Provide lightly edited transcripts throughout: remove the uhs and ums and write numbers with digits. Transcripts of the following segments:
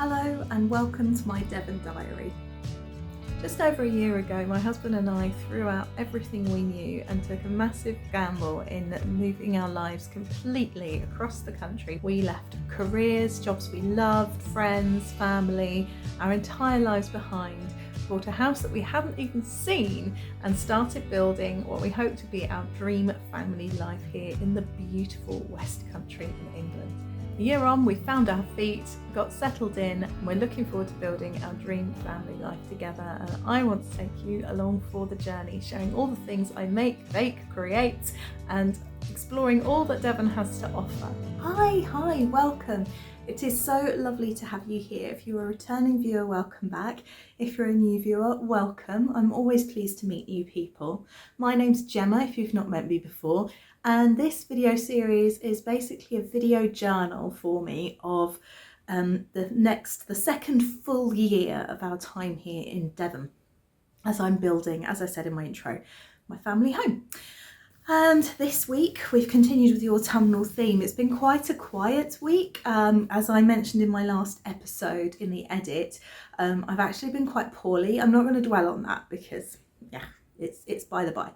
Hello and welcome to my Devon diary. Just over a year ago, my husband and I threw out everything we knew and took a massive gamble in moving our lives completely across the country. We left careers, jobs we loved, friends, family, our entire lives behind, bought a house that we hadn't even seen and started building what we hope to be our dream family life here in the beautiful West Country in England. A year on, we found our feet, got settled in, and we're looking forward to building our dream family life together. And I want to take you along for the journey, showing all the things I make, bake, create, and exploring all that Devon has to offer. Hi, welcome. It is so lovely to have you here. If you're a returning viewer, welcome back. If you're a new viewer, welcome. I'm always pleased to meet new people. My name's Gemma, if you've not met me before. And this video series is basically a video journal for me of the second full year of our time here in Devon, as I'm building, as I said in my intro, my family home. And this week we've continued with the autumnal theme. It's been quite a quiet week. As I mentioned in my last episode in the edit, I've actually been quite poorly. I'm not going to dwell on that because, yeah, it's by the by.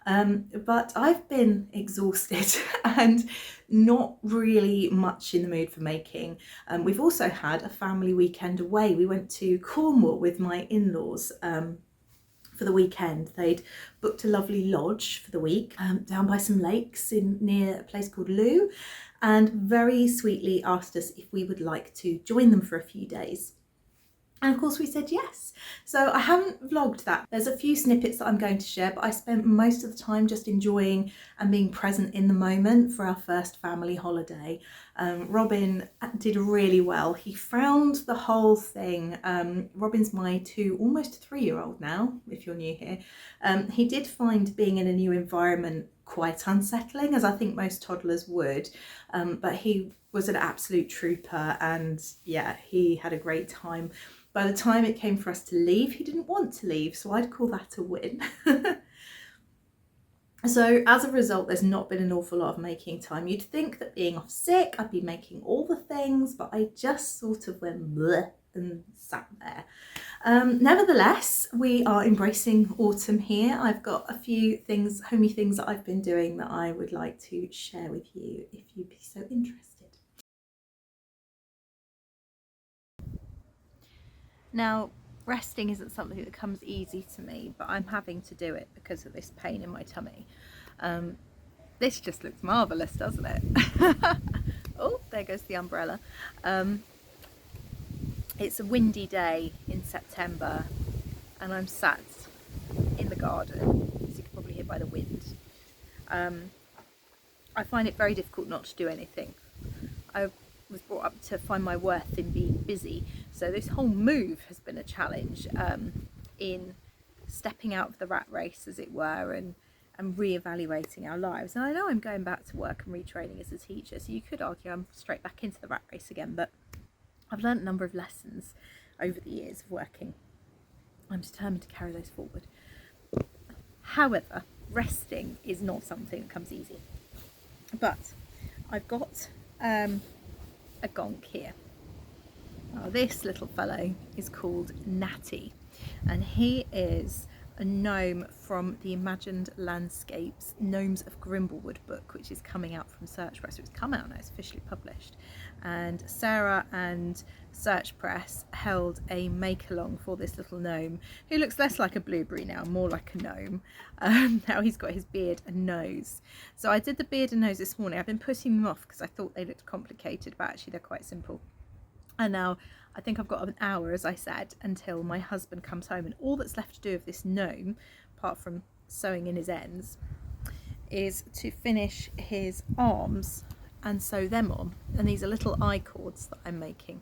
But I've been exhausted and not really much in the mood for making. We've also had a family weekend away. We went to Cornwall with my in-laws for the weekend. They'd booked a lovely lodge for the week down by some lakes near a place called Loo, and very sweetly asked us if we would like to join them for a few days. And of course we said yes. So I haven't vlogged that. There's a few snippets that I'm going to share, but I spent most of the time just enjoying and being present in the moment for our first family holiday. Robin did really well. He found the whole thing. Robin's my almost 3-year-old now, if you're new here. He did find being in a new environment quite unsettling, as I think most toddlers would, but he was an absolute trooper, and yeah, he had a great time. By the time it came for us to leave, he didn't want to leave, so I'd call that a win. So as a result, there's not been an awful lot of making time. You'd think that being off sick, I'd be making all the things, but I just sort of went bleh and sat there. Nevertheless, we are embracing autumn here. I've got a few things, homey things that I've been doing that I would like to share with you if you'd be so interested. Now, resting isn't something that comes easy to me, but I'm having to do it because of this pain in my tummy. This just looks marvellous, doesn't it? Oh, there goes the umbrella. It's a windy day in September and I'm sat in the garden, as you can probably hear by the wind. I find it very difficult not to do anything. I was brought up to find my worth in being busy, so this whole move has been a challenge in stepping out of the rat race, as it were, and re-evaluating our lives. And I know I'm going back to work and retraining as a teacher, so you could argue I'm straight back into the rat race again, but I've learned a number of lessons over the years of working. I'm determined to carry those forward. However, resting is not something that comes easy, but I've got a gonk here. Now, this little fellow is called Natty, and he is a gnome from the Imagined Landscapes Gnomes of Grimblewood book, which is coming out from Search Press. It's come out now, it's officially published, and Sarah and Search Press held a make-along for this little gnome, who looks less like a blueberry now, more like a gnome. Now he's got his beard and nose. So I did the beard and nose this morning. I've been putting them off because I thought they looked complicated, but actually they're quite simple. And now I think I've got an hour, as I said, until my husband comes home, and all that's left to do of this gnome, apart from sewing in his ends, is to finish his arms and sew them on. And these are little eye cords that I'm making.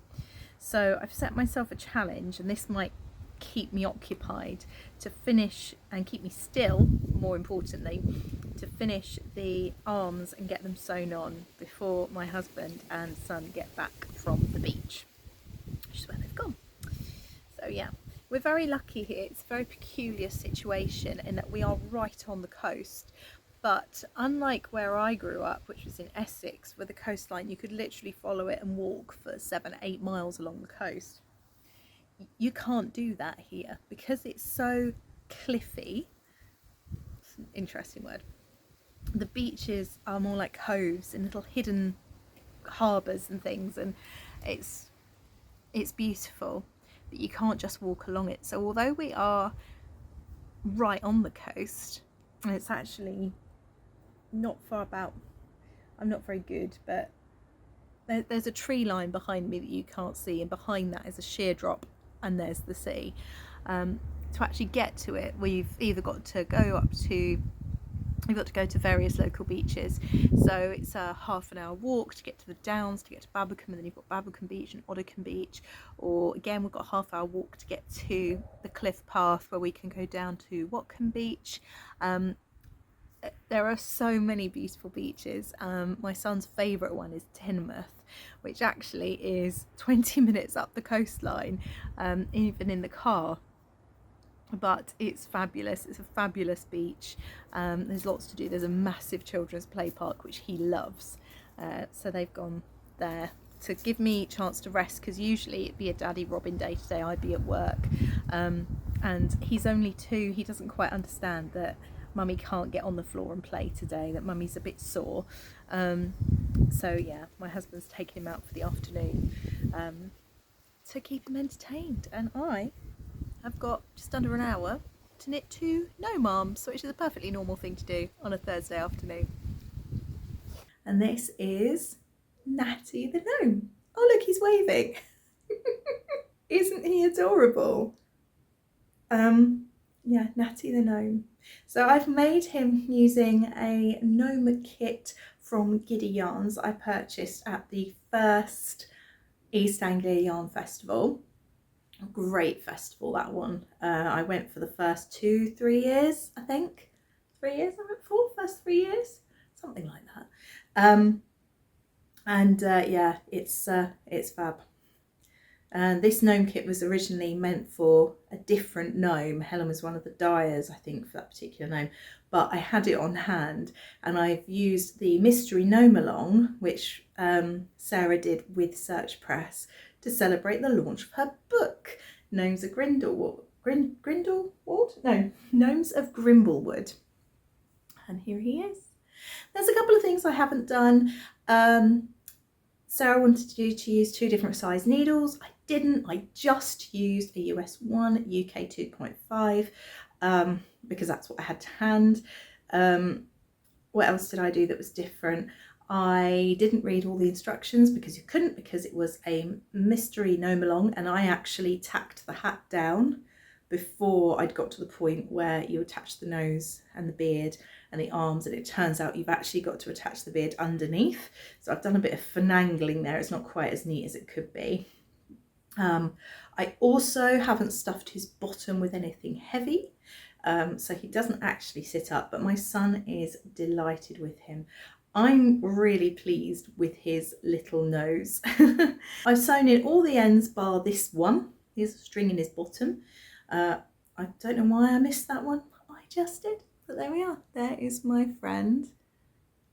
So I've set myself a challenge, and this might keep me occupied, to finish and keep me still, more importantly, to finish the arms and get them sewn on before my husband and son get back from the beach, which is where they've gone. So yeah, we're very lucky here. It's a very peculiar situation in that we are right on the coast, But unlike where I grew up, which was in Essex, with the coastline, you could literally follow it and walk for 7-8 miles along the coast. You can't do that here because it's so cliffy. It's an interesting word. The beaches are more like coves and little hidden harbours and things, and it's beautiful, but you can't just walk along it. So although we are right on the coast, and it's actually not far about, I'm not very good, but there's a tree line behind me that you can't see, and behind that is a sheer drop, and there's the sea. To actually get to it, we've either got to go to various local beaches. So it's a half an hour walk to get to the Downs, to get to Babbacombe, and then you've got Babbacombe Beach and Oddicombe Beach. Or again, we've got a half hour walk to get to the cliff path where we can go down to Watcombe Beach. There are so many beautiful beaches. My son's favourite one is Teignmouth, which actually is 20 minutes up the coastline, even in the car. But it's fabulous. It's a fabulous beach. There's lots to do. There's a massive children's play park which he loves, so they've gone there to give me a chance to rest, because usually it'd be a Daddy Robin day today. I'd be at work, and he's only 2. He doesn't quite understand that Mummy can't get on the floor and play today, that Mummy's a bit sore. So yeah, my husband's taking him out for the afternoon to keep him entertained, and I've got just under an hour to knit 2 gnome arms, which is a perfectly normal thing to do on a Thursday afternoon. And this is Natty the gnome. Oh look, he's waving. Isn't he adorable? Yeah, Natty the gnome. So I've made him using a gnome kit from Giddy Yarns I purchased at the first East Anglia Yarn Festival. Great festival, that one. I went for the first 2-3 years, I think. 3 years I went for, first 3 years, something like that. Yeah, it's fab. And this gnome kit was originally meant for a different gnome. Helen was one of the dyers, I think, for that particular gnome. But I had it on hand, and I've used the mystery gnome along, which Sarah did with Search Press, to celebrate the launch of her book, Gnomes of Grindelwald. Gnomes of Grimblewood. And here he is. There's a couple of things I haven't done. Sarah wanted to use 2 different size needles. I didn't. I just used a US 1, UK 2.5, because that's what I had to hand. What else did I do that was different? I didn't read all the instructions because you couldn't, because it was a mystery gnome along, and I actually tacked the hat down before I'd got to the point where you attach the nose and the beard and the arms, and it turns out you've actually got to attach the beard underneath. So I've done a bit of finagling there. It's not quite as neat as it could be. I also haven't stuffed his bottom with anything heavy, so he doesn't actually sit up, but my son is delighted with him. I'm really pleased with his little nose. I've sewn in all the ends bar this one. Here's a string in his bottom. I don't know why I missed that one. I just did, but there we are. There is my friend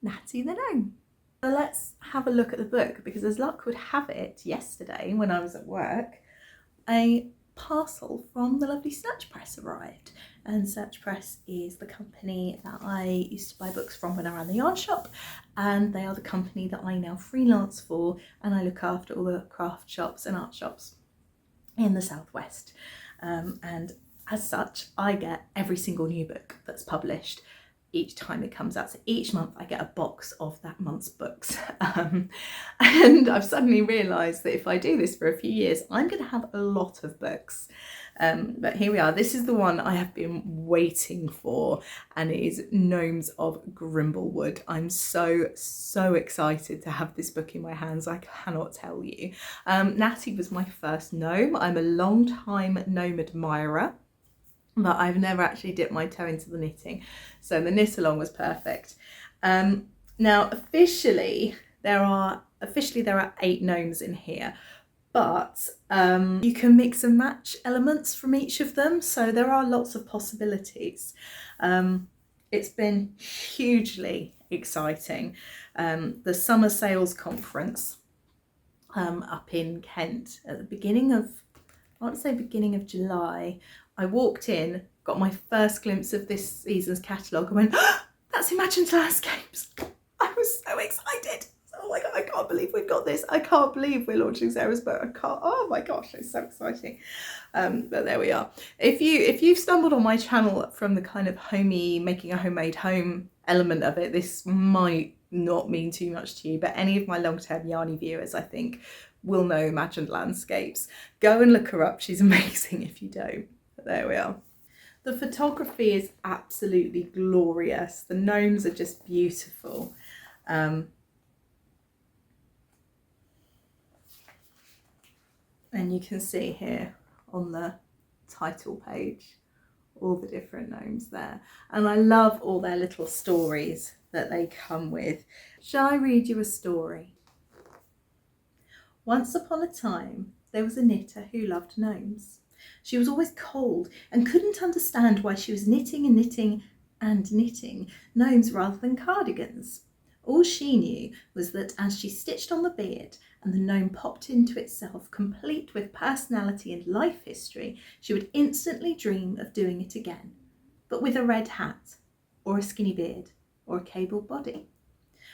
Natty the gnome. So let's have a look at the book, because as luck would have it, yesterday when I was at work, a parcel from the lovely Search Press arrived. And Search Press is the company that I used to buy books from when I ran the yarn shop, and they are the company that I now freelance for, and I look after all the craft shops and art shops in the southwest. And as such, I get every single new book that's published each time it comes out. So each month I get a box of that month's books. And I've suddenly realised that if I do this for a few years, I'm going to have a lot of books. But here we are. This is the one I have been waiting for, and it is Gnomes of Grimblewood. I'm so excited to have this book in my hands. I cannot tell you. Natty was my first gnome. I'm a long time gnome admirer, but I've never actually dipped my toe into the knitting. So the knit along was perfect. Now officially there are 8 gnomes in here, but you can mix and match elements from each of them, so there are lots of possibilities. It's been hugely exciting. The summer sales conference up in Kent at the beginning of, I want to say beginning of July, I walked in, got my first glimpse of this season's catalogue and went, oh, that's Imagined Landscapes. I was so excited. Oh my God, I can't believe we've got this. I can't believe we're launching Sarah's book. I can't, oh my gosh, it's so exciting. But there we are. If you've stumbled on my channel from the kind of homey, making a homemade home element of it, this might not mean too much to you, but any of my long-term yarny viewers, I think, will know Imagined Landscapes. Go and look her up. She's amazing if you don't. But there we are. The photography is absolutely glorious. The gnomes are just beautiful. And you can see here on the title page all the different gnomes there. And I love all their little stories that they come with. Shall I read you a story? Once upon a time, there was a knitter who loved gnomes. She was always cold and couldn't understand why she was knitting and knitting and knitting gnomes rather than cardigans. All she knew was that as she stitched on the beard and the gnome popped into itself, complete with personality and life history, she would instantly dream of doing it again, but with a red hat, or a skinny beard, or a cabled body.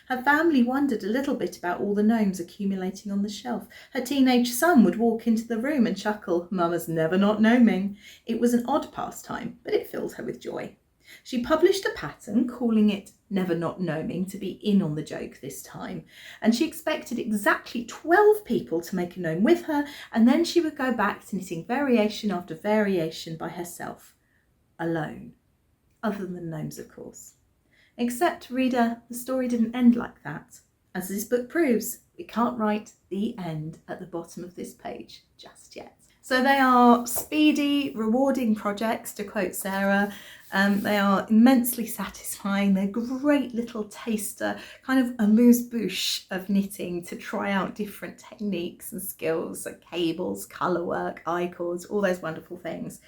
Her family wondered a little bit about all the gnomes accumulating on the shelf. Her teenage son would walk into the room and chuckle, "Mama's never not gnoming." It was an odd pastime, but it filled her with joy. She published a pattern, calling it Never Not Gnoming, to be in on the joke this time, and she expected exactly 12 people to make a gnome with her, and then she would go back to knitting variation after variation by herself, alone. Other than gnomes, of course. Except, reader, the story didn't end like that. As this book proves, we can't write the end at the bottom of this page just yet. So they are speedy, rewarding projects, to quote Sarah. They are immensely satisfying. They're great little taster, kind of amuse-bouche of knitting to try out different techniques and skills, like cables, colour work, I-cords, all those wonderful things.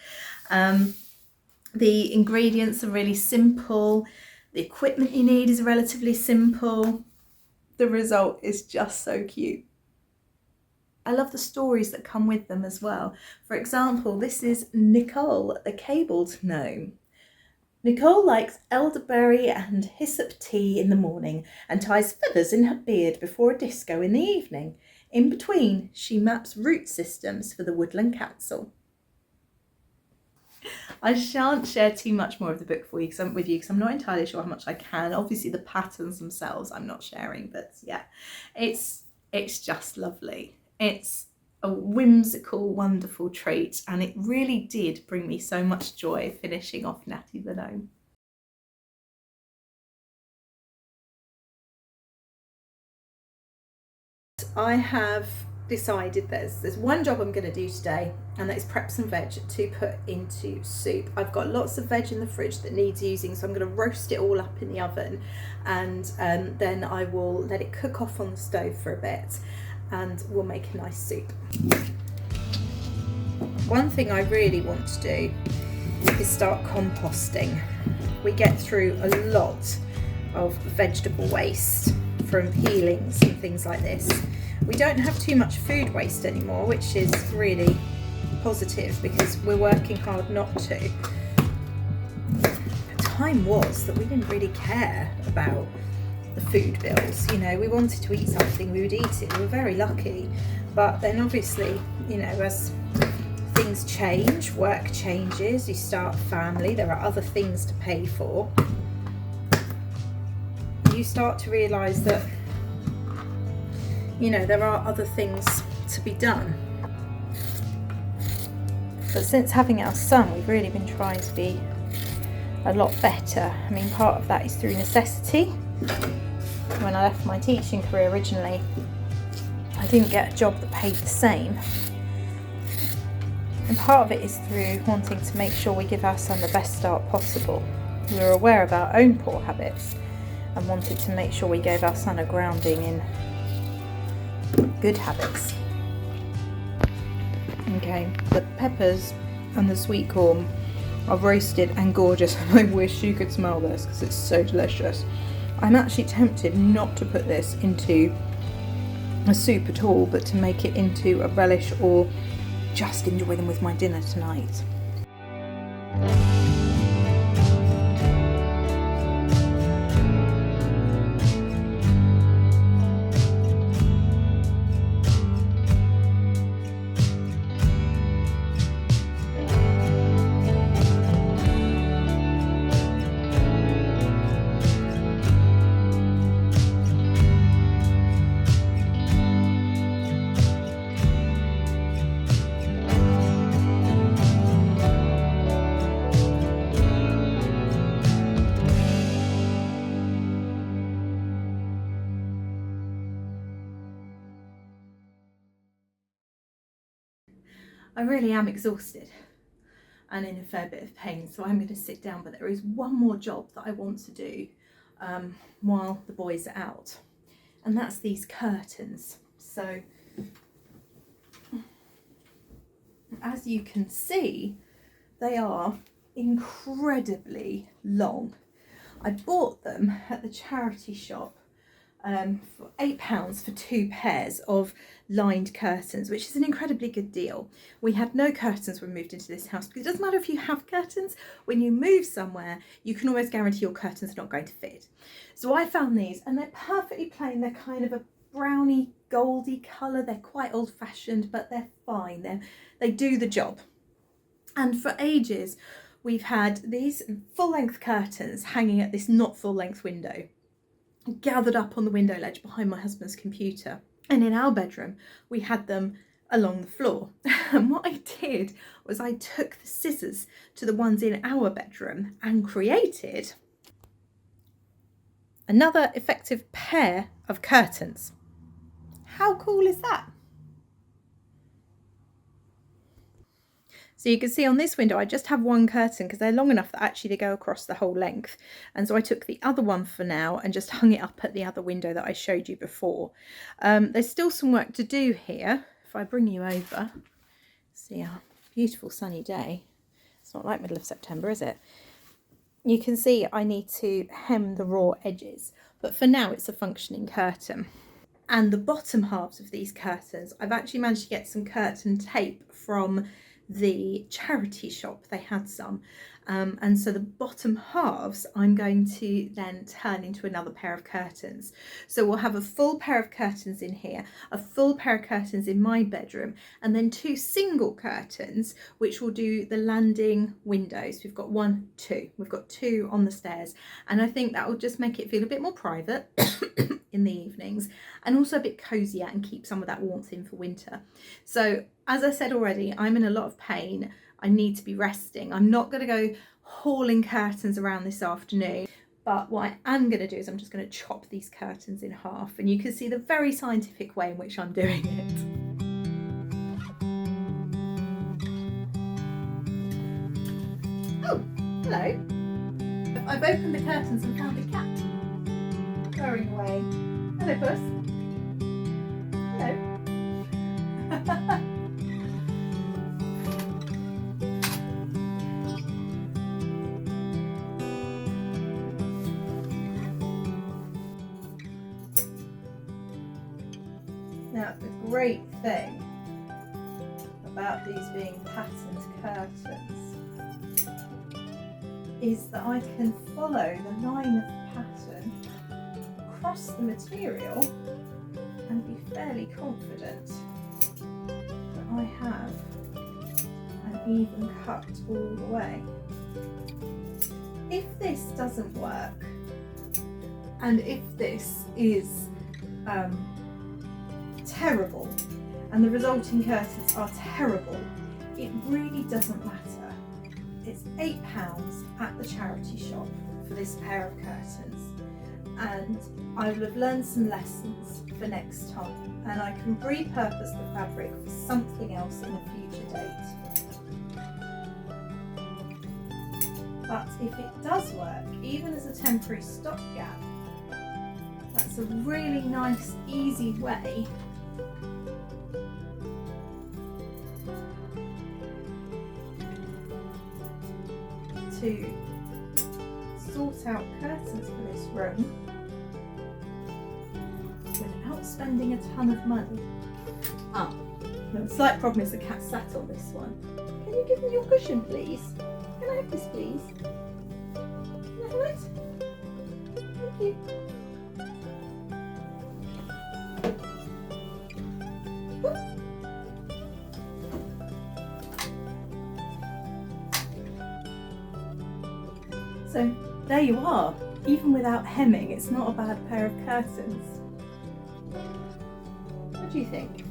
The ingredients are really simple. The equipment you need is relatively simple. The result is just so cute. I love the stories that come with them as well. For example, this is Nicole, the cabled gnome. Nicole likes elderberry and hyssop tea in the morning and ties feathers in her beard before a disco in the evening. In between, she maps root systems for the Woodland Council. I shan't share too much more of the book for you because I'm not entirely sure how much I can. Obviously the patterns themselves I'm not sharing, but yeah, it's just lovely. It's a whimsical, wonderful treat, and it really did bring me so much joy finishing off Natty the Gnome. I have decided there's one job I'm going to do today, and that is prep some veg to put into soup. I've got lots of veg in the fridge that needs using, so I'm going to roast it all up in the oven, and then I will let it cook off on the stove for a bit, and we'll make a nice soup. One thing I really want to do is start composting. We get through a lot of vegetable waste from peelings and things like this. We don't have too much food waste anymore, which is really positive because we're working hard not to. The time was that we didn't really care about the food bills. You know, we wanted to eat something, we would eat it. We were very lucky. But then obviously, you know, as things change, work changes, you start a family, there are other things to pay for. You start to realise that, you know, there are other things to be done. But since having our son, we've really been trying to be a lot better. I mean, part of that is through necessity. When I left my teaching career originally, I didn't get a job that paid the same. And part of it is through wanting to make sure we give our son the best start possible. We were aware of our own poor habits and wanted to make sure we gave our son a grounding in good habits. Okay, the peppers and the sweet corn are roasted and gorgeous, and I wish you could smell this because it's so delicious. I'm actually tempted not to put this into a soup at all, but to make it into a relish or just enjoy them with my dinner tonight. I really am exhausted and in a fair bit of pain, so I'm going to sit down, but there is one more job that I want to do while the boys are out, and that's these curtains. So as you can see, they are incredibly long. I bought them at the charity shop for £8 for 2 pairs of lined curtains, which is an incredibly good deal. We had no curtains when we moved into this house, because it doesn't matter if you have curtains, when you move somewhere you can almost guarantee your curtains are not going to fit. So I found these, and they're perfectly plain. They're kind of a browny goldy colour. They're quite old-fashioned, but they're fine. They do the job. And for ages we've had these full-length curtains hanging at this not full-length window, gathered up on the window ledge behind my husband's computer. And in our bedroom we had them along the floor. And what I did was I took the scissors to the ones in our bedroom and created another effective pair of curtains. How cool is that? So you can see on this window I just have one curtain because they're long enough that actually they go across the whole length. And so I took the other one for now and just hung it up at the other window that I showed you before. There's still some work to do here. If I bring you over, see our beautiful sunny day. It's not like middle of September, is it? You can see I need to hem the raw edges, but for now it's a functioning curtain. And the bottom halves of these curtains, I've actually managed to get some curtain tape from the charity shop. They had some, and so the bottom halves I'm going to then turn into another pair of curtains. So we'll have a full pair of curtains in here, a full pair of curtains in my bedroom, and then 2 single curtains which will do the landing windows. We've got 2 on the stairs, and I think that will just make it feel a bit more private in the evenings, and also a bit cozier and keep some of that warmth in for winter. So as I said already, I'm in a lot of pain. I need to be resting. I'm not going to go hauling curtains around this afternoon, but what I am going to do is I'm just going to chop these curtains in half, and you can see the very scientific way in which I'm doing it. Oh, hello. I've opened the curtains and found a cat purring away. Hello, puss. Hello. Now, the great thing about these being patterned curtains is that I can follow the line of pattern across the material and be fairly confident that I have an even cut all the way. If this doesn't work, and if this is terrible and the resulting curtains are terrible, it really doesn't matter. It's £8 at the charity shop for this pair of curtains, and I will have learned some lessons for next time, and I can repurpose the fabric for something else in a future date. But if it does work, even as a temporary stopgap, that's a really nice, easy way to sort out curtains for this room without spending a ton of money. The slight problem is the cat sat on this one. Can you give me your cushion, please? Can I have this, please? Can I have it? Thank you. So there you are. Even without hemming, it's not a bad pair of curtains. What do you think?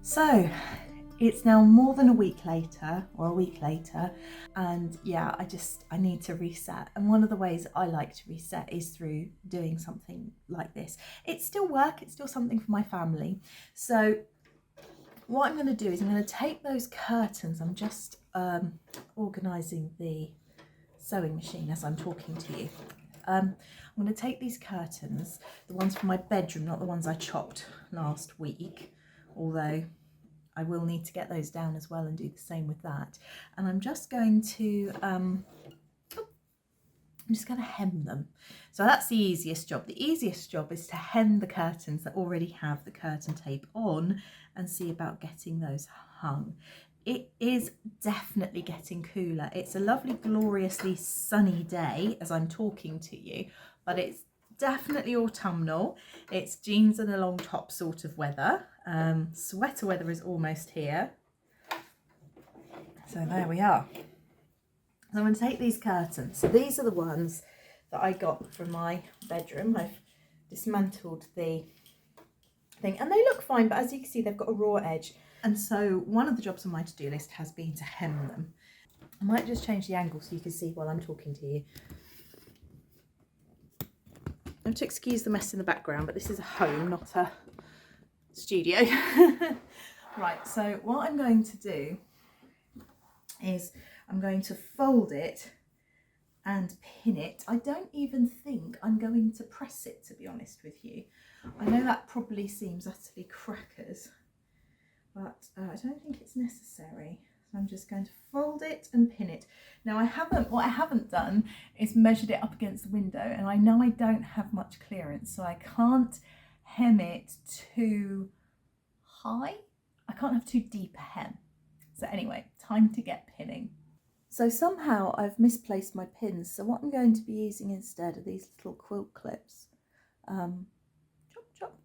So it's now more than a week later, and yeah, I need to reset. And one of the ways I like to reset is through doing something like this. It's still work, it's still something for my family. So what I'm going to do is I'm going to take those curtains. I'm just organising the sewing machine as I'm talking to you. I'm going to take these curtains, the ones from my bedroom, not the ones I chopped last week, although I will need to get those down as well and do the same with that. And I'm just going to hem them. So that's the easiest job. The easiest job is to hem the curtains that already have the curtain tape on and see about getting those hung. It is definitely getting cooler. It's a lovely, gloriously sunny day as I'm talking to you, but it's definitely autumnal. It's jeans and a long top sort of weather. Sweater weather is almost here. So there we are. So I'm going to take these curtains. So these are the ones that I got from my bedroom. I've dismantled the thing and they look fine, but as you can see, they've got a raw edge. And so one of the jobs on my to-do list has been to hem them. I might just change the angle so you can see while I'm talking to you. I have to excuse the mess in the background, but this is a home, not a studio. Right, so what I'm going to do is I'm going to fold it and pin it. I don't even think I'm going to press it, to be honest with you. I know that probably seems utterly crackers, but I don't think it's necessary. So I'm just going to fold it and pin it. Now what I haven't done is measured it up against the window, and I know I don't have much clearance, so I can't hem it too high. I can't have too deep a hem. So anyway, time to get pinning. So somehow I've misplaced my pins. So what I'm going to be using instead are these little quilt clips. Chop, chop.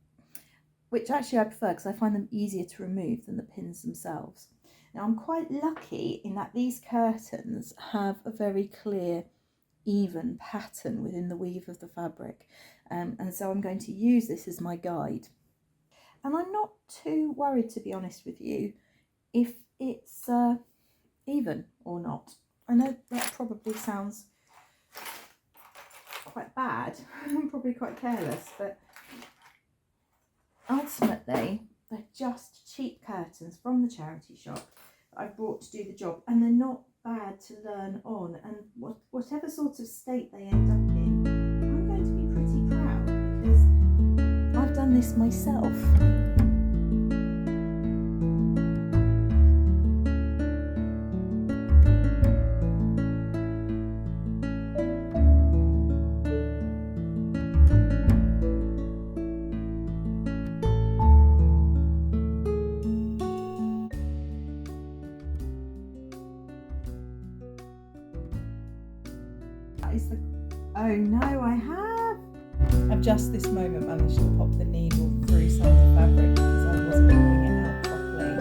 Which actually I prefer because I find them easier to remove than the pins themselves. Now I'm quite lucky in that these curtains have a very clear, even pattern within the weave of the fabric. And so I'm going to use this as my guide. And I'm not too worried, to be honest with you, if it's even or not. I know that probably sounds quite bad, probably quite careless, but ultimately they're just cheap curtains from the charity shop that I've brought to do the job, and they're not bad to learn on, and whatever sort of state they end up in, I'm going to be pretty proud because I've done this myself. Oh no, I have! I've just this moment managed to pop the needle through some of the fabric because I wasn't pulling it out properly.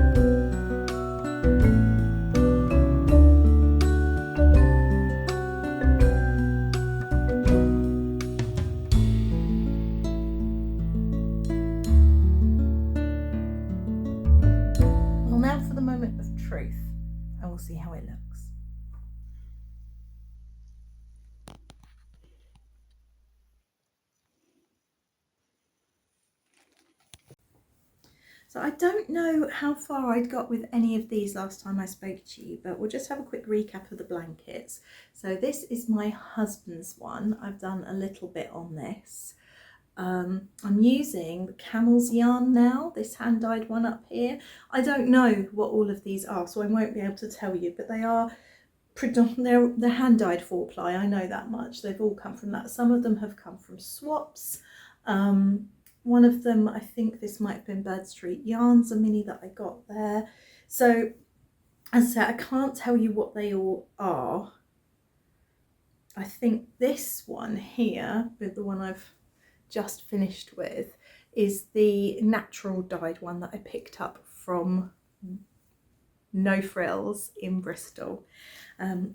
Well, now for the moment of truth, and we'll see how it looks. So I don't know how far I'd got with any of these last time I spoke to you, but we'll just have a quick recap of the blankets. So this is my husband's one. I've done a little bit on this. I'm using the camel's yarn now, this hand-dyed one up here. I don't know what all of these are, so I won't be able to tell you, but they are they're hand-dyed 4-ply, I know that much. They've all come from that. Some of them have come from swaps. One of them, I think this might have been Bird Street Yarns, a mini that I got there. So as I said, I can't tell you what they all are. I think this one here, with the one I've just finished with, is the natural dyed one that I picked up from No Frills in Bristol.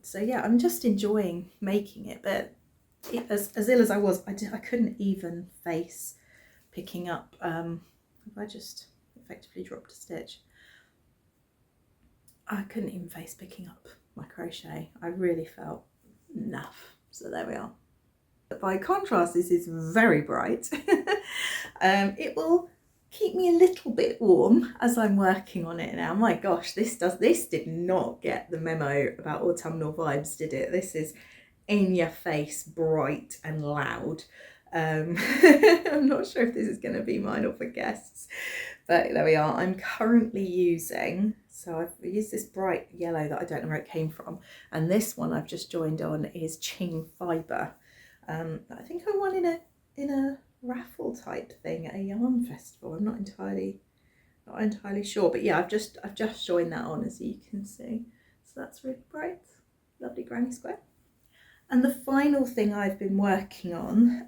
So yeah, I'm just enjoying making it, but as ill as I was, I couldn't even face picking up, I just effectively dropped a stitch. I couldn't even face picking up my crochet. I really felt enough. So there we are. But by contrast, this is very bright. It will keep me a little bit warm as I'm working on it now. My gosh, this did not get the memo about autumnal vibes, did it? This is in your face, bright and loud. I'm not sure if this is going to be mine or for guests, but there we are. I'm currently using, so I've used this bright yellow that I don't know where it came from, and this one I've just joined on is Ching Fibre. I think I won in a raffle type thing at a yarn festival. I'm not entirely sure, but yeah, I've just joined that on, as you can see. So that's really bright, lovely granny square. And the final thing I've been working on,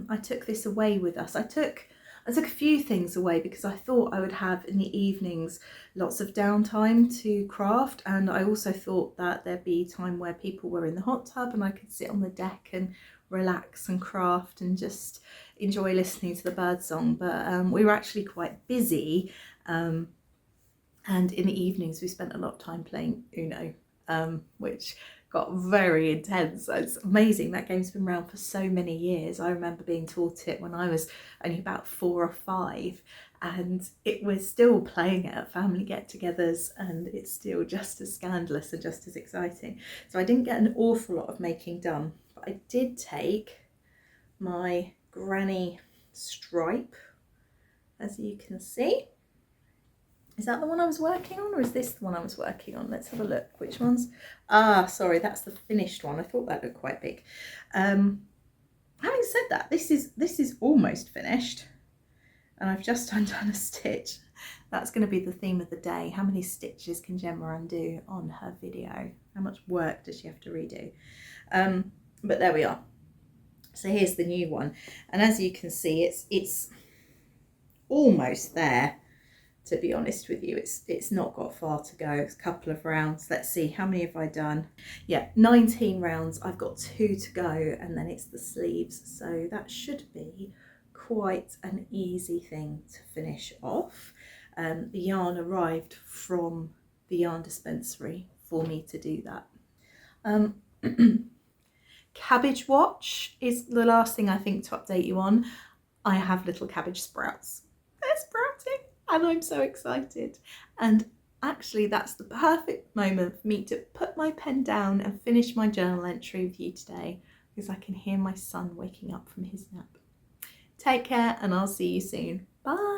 I took this away with us. I took a few things away because I thought I would have in the evenings lots of downtime to craft, and I also thought that there'd be time where people were in the hot tub and I could sit on the deck and relax and craft and just enjoy listening to the birdsong. But we were actually quite busy, and in the evenings we spent a lot of time playing Uno, which got very intense. It's amazing, that game's been around for so many years. I remember being taught it when I was only about 4 or 5, and it was still playing it at family get-togethers, and it's still just as scandalous and just as exciting. So I didn't get an awful lot of making done, but I did take my granny stripe, as you can see. Is that the one I was working on, or is this the one I was working on? Let's have a look. Which one's? Ah, sorry, that's the finished one. I thought that looked quite big. Having said that, this is almost finished, and I've just undone a stitch. That's going to be the theme of the day. How many stitches can Gemma undo on her video? How much work does she have to redo? But there we are. So here's the new one, and as you can see, it's almost there. To be honest with you, it's not got far to go. It's a couple of rounds. Let's see, how many have I done? Yeah, 19 rounds. I've got 2 to go, and then it's the sleeves. So that should be quite an easy thing to finish off. The yarn arrived from the yarn dispensary for me to do that. Cabbage watch is the last thing I think to update you on. I have little cabbage sprouts. They're sprouting, and I'm so excited. And actually that's the perfect moment for me to put my pen down and finish my journal entry with you today, because I can hear my son waking up from his nap. Take care, and I'll see you soon. Bye.